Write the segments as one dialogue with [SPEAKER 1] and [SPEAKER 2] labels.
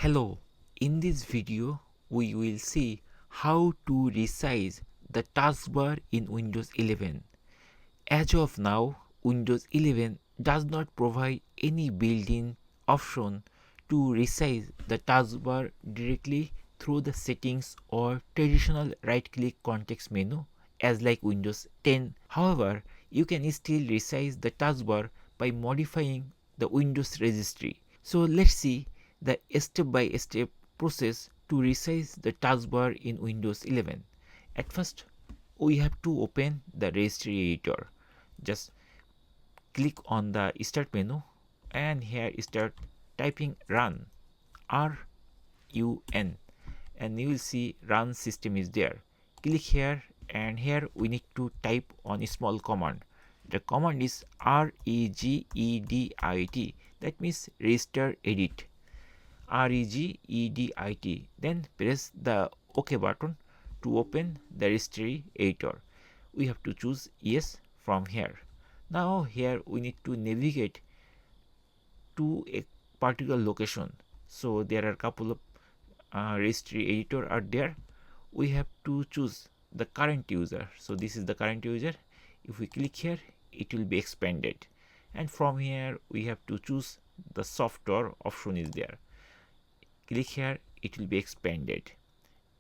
[SPEAKER 1] Hello, in this video we will see how to resize the taskbar in Windows 11. As of now, Windows 11 does not provide any built-in option to resize the taskbar directly through the settings or traditional right-click context menu as like Windows 10. However, you can still resize the taskbar by modifying the Windows registry. So let's see the step-by-step process to resize the taskbar in Windows 11. At first, we have to open the registry editor. Just click on the start menu and here start typing run, R-U-N, and you will see run system is there. Click here and here we need to type on a small command. The command is regedit, that means register edit. regedit, then press the OK button to open the registry editor. We have to choose yes from here. Now here we need to navigate to a particular location. So there are a couple of registry editor are there. We have to choose the current user. So this is the current user. If we click here, it will be expanded, and from here we have to choose the software option is there. Click here, it will be expanded,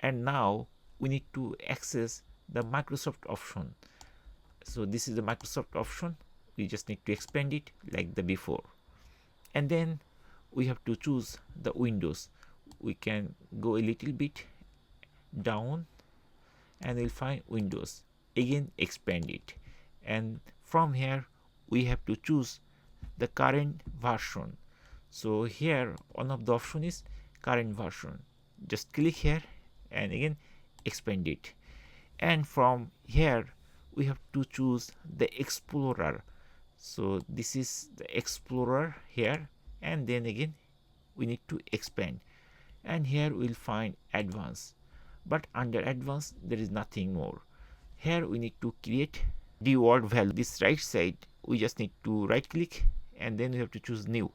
[SPEAKER 1] and now we need to access the Microsoft option. So this is the Microsoft option. We just need to expand it like the before, and then we have to choose the Windows. We can go a little bit down and we'll find Windows, again expand it, and from here we have to choose the current version. So here one of the option is current version. Just click here and again expand it, and from here we have to choose the Explorer. So this is the Explorer here, and then again we need to expand, and here we'll find advanced, but under advanced there is nothing more. Here we need to create default value. This right side we just need to right click and then we have to choose new,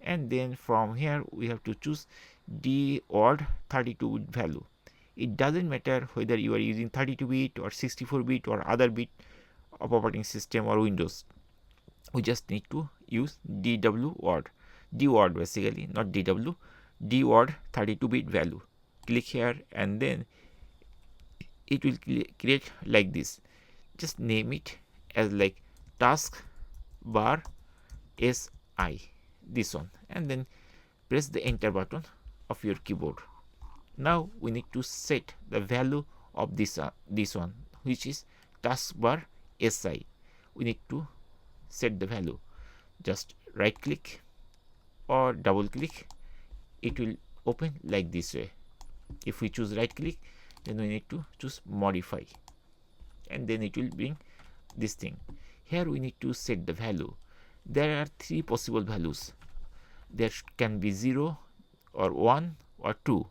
[SPEAKER 1] and then from here we have to choose default 32-bit value. It doesn't matter whether you are using 32-bit or 64-bit or other bit of operating system or Windows. We just need to use default basically, not DW, default 32-bit value. Click here and then it will create like this. Just name it as like taskbar SI, this one, and then press the enter button of your keyboard. Now we need to set the value of this one, which is taskbar SI. We need to set the value. Just right click or double click, it will open like this way. If we choose right click, then we need to choose modify, and then it will bring this thing. Here we need to set the value. There are three possible values. There can be 0 or 1 or 2.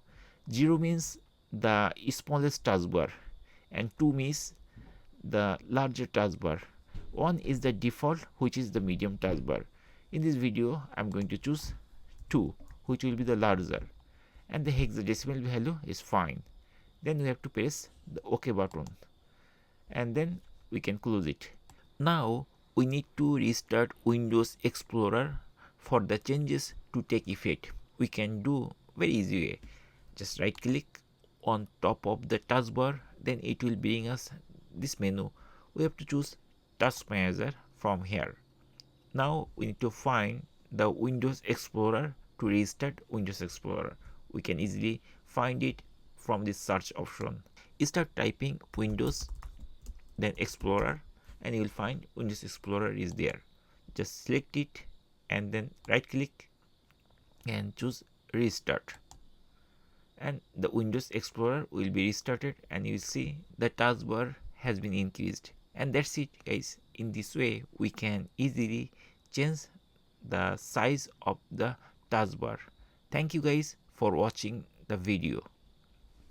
[SPEAKER 1] 0 means the smallest taskbar and 2 means the larger taskbar. 1 is the default, which is the medium taskbar. In this video I am going to choose 2, which will be the larger, and the hexadecimal value is fine. Then we have to press the OK button and then we can close it. Now we need to restart Windows Explorer for the changes to take effect. We can do very easy way. Just right click on top of the taskbar, then it will bring us this menu. We have to choose Task Manager from here. Now we need to find the Windows Explorer to restart Windows Explorer. We can easily find it from this search option. You start typing Windows, then Explorer, and you will find Windows Explorer is there. Just select it and then right click and choose restart, and the Windows Explorer will be restarted, and you will see the taskbar has been increased. And that's it guys. In this way we can easily change the size of the taskbar. Thank you guys for watching the video.